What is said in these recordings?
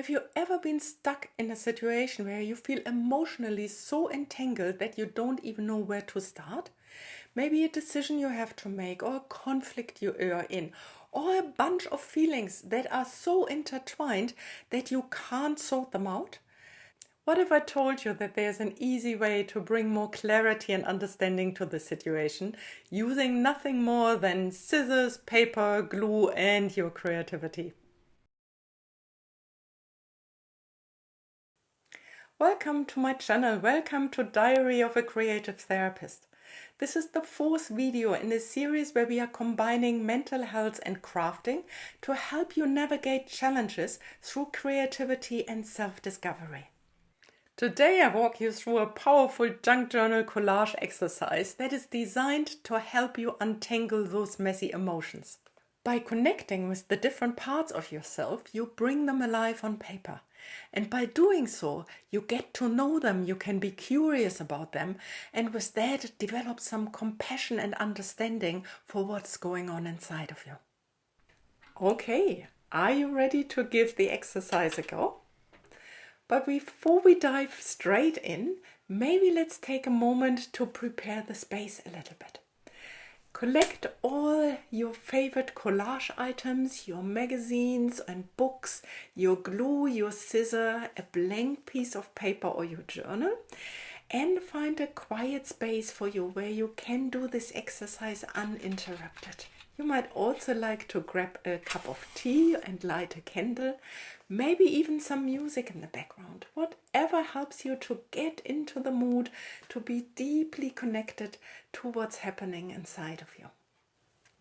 Have you ever been stuck in a situation where you feel emotionally so entangled that you don't even know where to start? Maybe a decision you have to make, or a conflict you are in, or a bunch of feelings that are so intertwined that you can't sort them out? What if I told you that there's an easy way to bring more clarity and understanding to the situation using nothing more than scissors, paper, glue, and your creativity? Welcome to my channel. Welcome to Diary of a Creative Therapist. This is the fourth video in a series where we are combining mental health and crafting to help you navigate challenges through creativity and self-discovery. Today I walk you through a powerful junk journal collage exercise that is designed to help you untangle those messy emotions. By connecting with the different parts of yourself, you bring them alive on paper. And by doing so, you get to know them, you can be curious about them, and with that develop some compassion and understanding for what's going on inside of you. Okay, are you ready to give the exercise a go? But before we dive straight in, maybe let's take a moment to prepare the space a little bit. Collect all your favorite collage items, your magazines and books, your glue, your scissor, a blank piece of paper or your journal, and find a quiet space for you where you can do this exercise uninterrupted. You might also like to grab a cup of tea and light a candle, maybe even some music in the background. Whatever helps you to get into the mood, to be deeply connected to what's happening inside of you.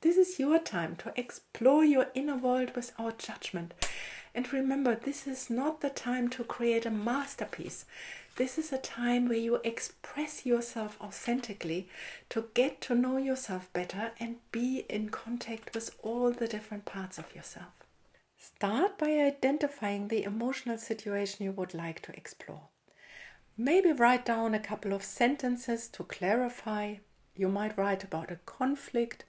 This is your time to explore your inner world without judgment. And remember, this is not the time to create a masterpiece. This is a time where you express yourself authentically to get to know yourself better and be in contact with all the different parts of yourself. Start by identifying the emotional situation you would like to explore. Maybe write down a couple of sentences to clarify. You might write about a conflict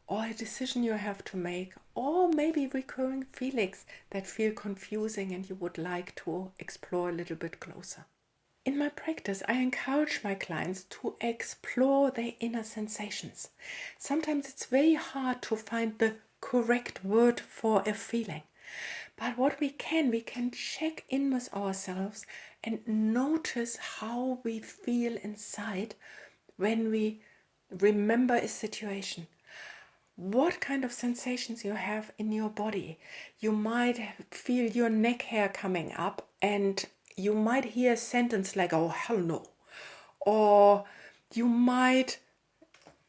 or a decision you have to make, or maybe recurring feelings that feel confusing and you would like to explore a little bit closer. In my practice, I encourage my clients to explore their inner sensations. Sometimes it's very hard to find the correct word for a feeling. But what we can check in with ourselves and notice how we feel inside when we remember a situation. What kind of sensations you have in your body. You might feel your neck hair coming up and you might hear a sentence like, oh, hell no. Or you might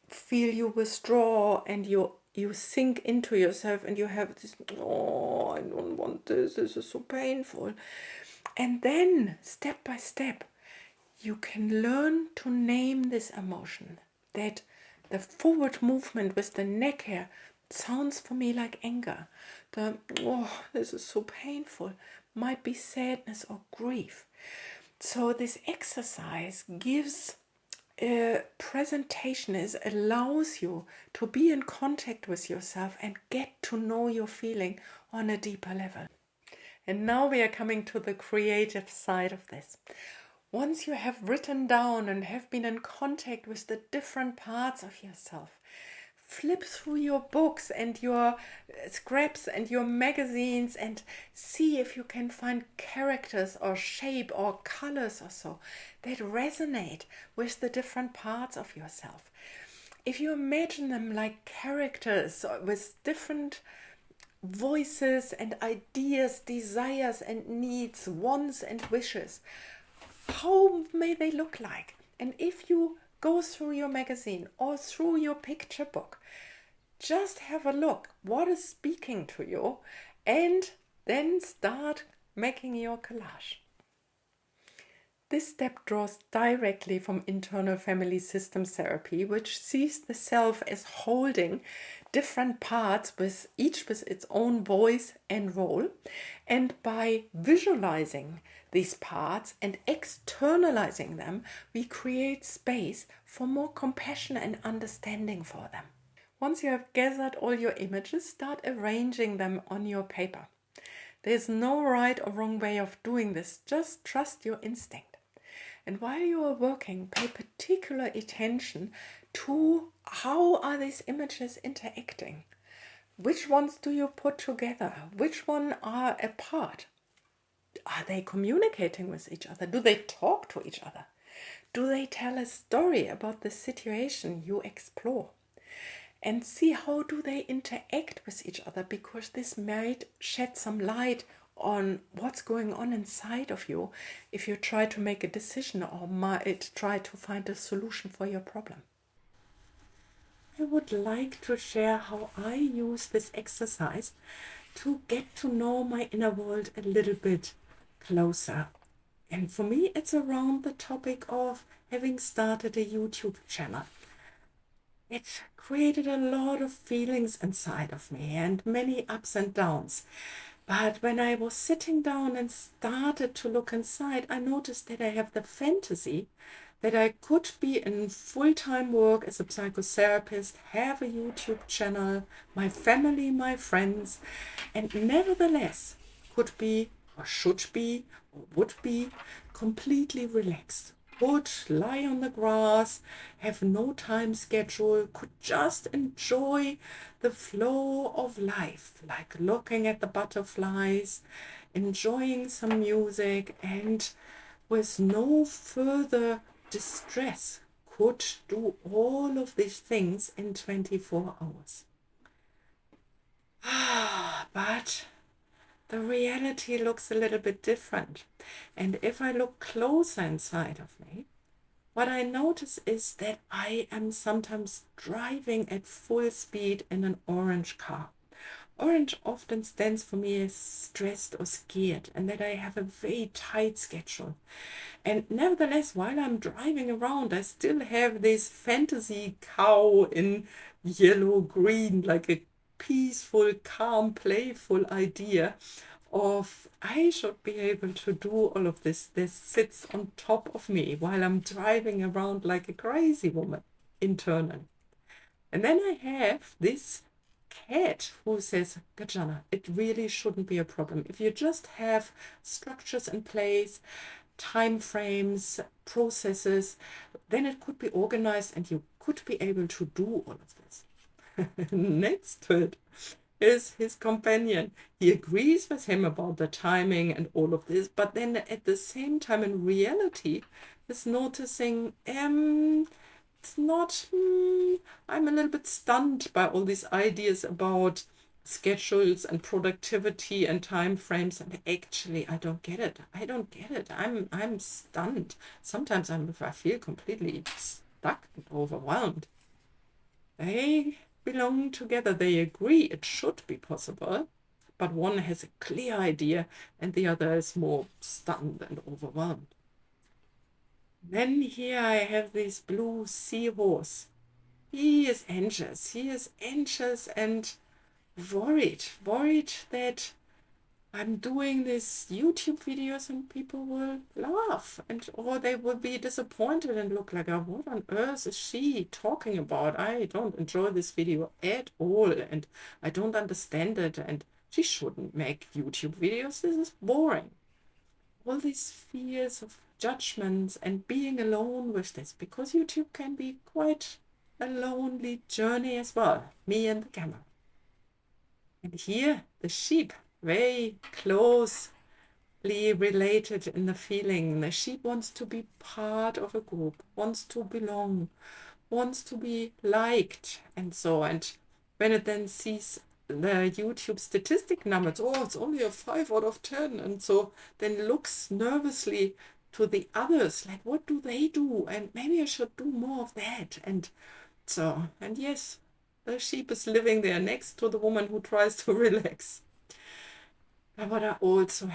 feel you withdraw and you sink into yourself and you have this, oh, I don't want this is so painful. And then, step by step, you can learn to name this emotion. That the forward movement with the neck hair sounds for me like anger. The, oh, this is so painful, might be sadness or grief. So this exercise gives a presentation, allows you to be in contact with yourself and get to know your feeling on a deeper level. And now we are coming to the creative side of this. Once you have written down and have been in contact with the different parts of yourself, flip through your books and your scraps and your magazines and see if you can find characters or shape or colors or so that resonate with the different parts of yourself. If you imagine them like characters with different voices and ideas, desires and needs, wants and wishes, how may they look like? And if you go through your magazine or through your picture book, just have a look what is speaking to you and then start making your collage. This step draws directly from internal family systems therapy, which sees the self as holding different parts with each with its own voice and role. And by visualizing these parts and externalizing them, we create space for more compassion and understanding for them. Once you have gathered all your images, start arranging them on your paper. There's no right or wrong way of doing this. Just trust your instinct. And while you are working, pay particular attention to how are these images interacting. Which ones do you put together? Which one are apart? Are they communicating with each other? Do they talk to each other? Do they tell a story about the situation you explore? And see how do they interact with each other, because this might shed some light on what's going on inside of you if you try to make a decision or might try to find a solution for your problem. I would like to share how I use this exercise to get to know my inner world a little bit closer. And for me, it's around the topic of having started a YouTube channel. It created a lot of feelings inside of me and many ups and downs. But when I was sitting down and started to look inside, I noticed that I have the fantasy that I could be in full-time work as a psychotherapist, have a YouTube channel, my family, my friends, and nevertheless could be or should be or would be completely relaxed. Could lie on the grass, have no time schedule, could just enjoy the flow of life, like looking at the butterflies, enjoying some music, and with no further distress could do all of these things in 24 hours. But the reality looks a little bit different. And if I look closer inside of me, what I notice is that I am sometimes driving at full speed in an orange car. Orange often stands for me as stressed or scared, and that I have a very tight schedule. And nevertheless, while I'm driving around, I still have this fantasy cow in yellow-green, like a peaceful, calm, playful idea of I should be able to do all of this. This sits on top of me while I'm driving around like a crazy woman internally. And then I have this cat who says, Gajana, it really shouldn't be a problem. If you just have structures in place, time frames, processes, then it could be organized and you could be able to do all of this. Next to it is his companion. He agrees with him about the timing and all of this, but then at the same time in reality is noticing it's not, I'm a little bit stunned by all these ideas about schedules and productivity and time frames, and actually I don't get it. I'm stunned. Sometimes I feel completely stuck and overwhelmed. They belong together. They agree it should be possible, but one has a clear idea and the other is more stunned and overwhelmed. Then here I have this blue seahorse. He is anxious. He is anxious and worried that I'm doing these YouTube videos and people will laugh or they will be disappointed and look like, oh, what on earth is she talking about? I don't enjoy this video at all and I don't understand it and she shouldn't make YouTube videos. This is boring. All these fears of judgments and being alone with this, because YouTube can be quite a lonely journey as well, me and the camera. And here the sheep, very closely related in the feeling. The sheep wants to be part of a group, wants to belong, wants to be liked, and so. And when it then sees the YouTube statistic numbers, oh, it's only a 5 out of 10, and so then looks nervously to the others, like, what do they do? And maybe I should do more of that. And so, and yes, the sheep is living there next to the woman who tries to relax. But what I also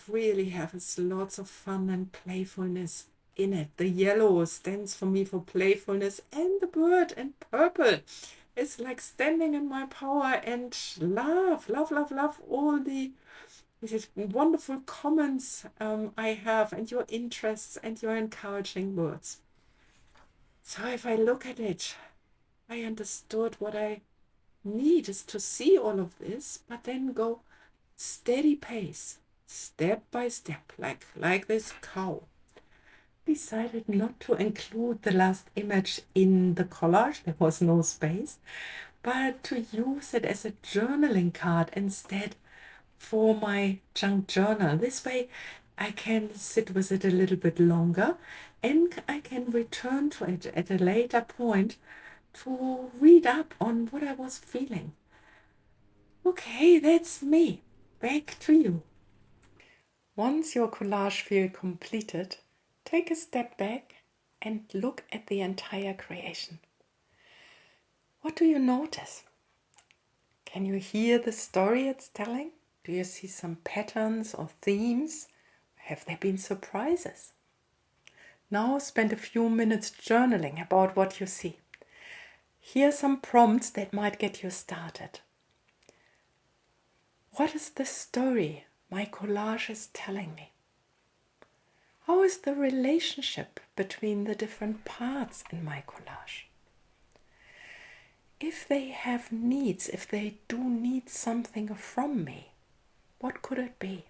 really have is lots of fun and playfulness in it. The yellow stands for me for playfulness, and the bird in purple is like standing in my power and love all the wonderful comments I have and your interests and your encouraging words. So if I look at it, I understood what I need is to see all of this, but then go steady pace, step by step, like this cow. Decided not to include the last image in the collage, there was no space, but to use it as a journaling card instead for my junk journal. This way I can sit with it a little bit longer and I can return to it at a later point to read up on what I was feeling. Okay, that's me. Back to you. Once your collage feels completed, take a step back and look at the entire creation. What do you notice? Can you hear the story it's telling? Do you see some patterns or themes? Have there been surprises? Now spend a few minutes journaling about what you see. Here are some prompts that might get you started. What is the story my collage is telling me? How is the relationship between the different parts in my collage? If they have needs, if they do need something from me, what could it be?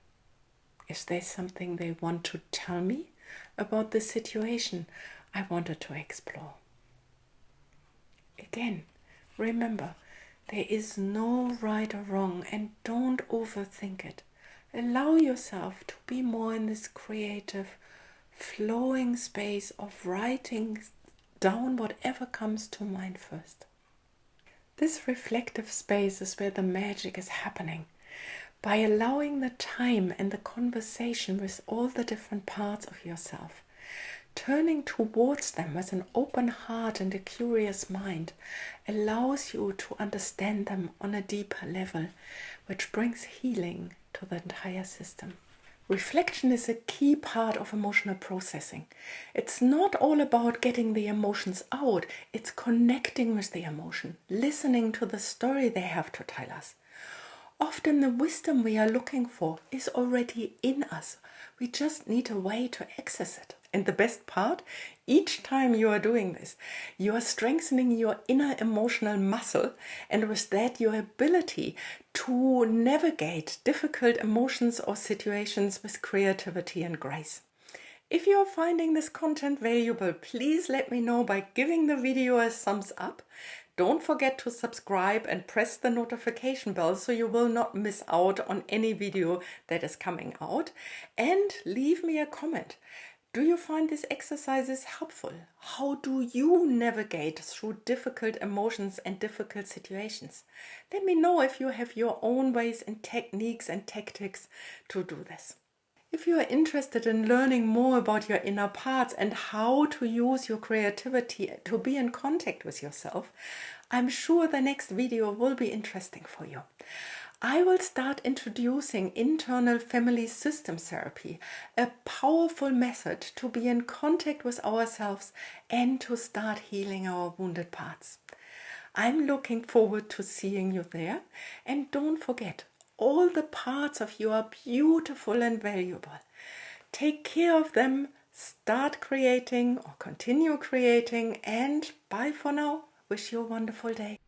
Is there something they want to tell me about the situation I wanted to explore? Again, remember, there is no right or wrong, and don't overthink it. Allow yourself to be more in this creative, flowing space of writing down whatever comes to mind first. This reflective space is where the magic is happening. By allowing the time and the conversation with all the different parts of yourself, turning towards them with an open heart and a curious mind allows you to understand them on a deeper level, which brings healing to the entire system. Reflection is a key part of emotional processing. It's not all about getting the emotions out, it's connecting with the emotion, listening to the story they have to tell us. Often the wisdom we are looking for is already in us. We just need a way to access it. And the best part, each time you are doing this, you are strengthening your inner emotional muscle, and with that your ability to navigate difficult emotions or situations with creativity and grace. If you are finding this content valuable, please let me know by giving the video a thumbs up. Don't forget to subscribe and press the notification bell so you will not miss out on any video that is coming out. And leave me a comment. Do you find these exercises helpful? How do you navigate through difficult emotions and difficult situations? Let me know if you have your own ways and techniques and tactics to do this. If you are interested in learning more about your inner parts and how to use your creativity to be in contact with yourself, I'm sure the next video will be interesting for you. I will start introducing internal family system therapy, a powerful method to be in contact with ourselves and to start healing our wounded parts. I'm looking forward to seeing you there, and don't forget, all the parts of you are beautiful and valuable. Take care of them, start creating or continue creating, and bye for now. Wish you a wonderful day.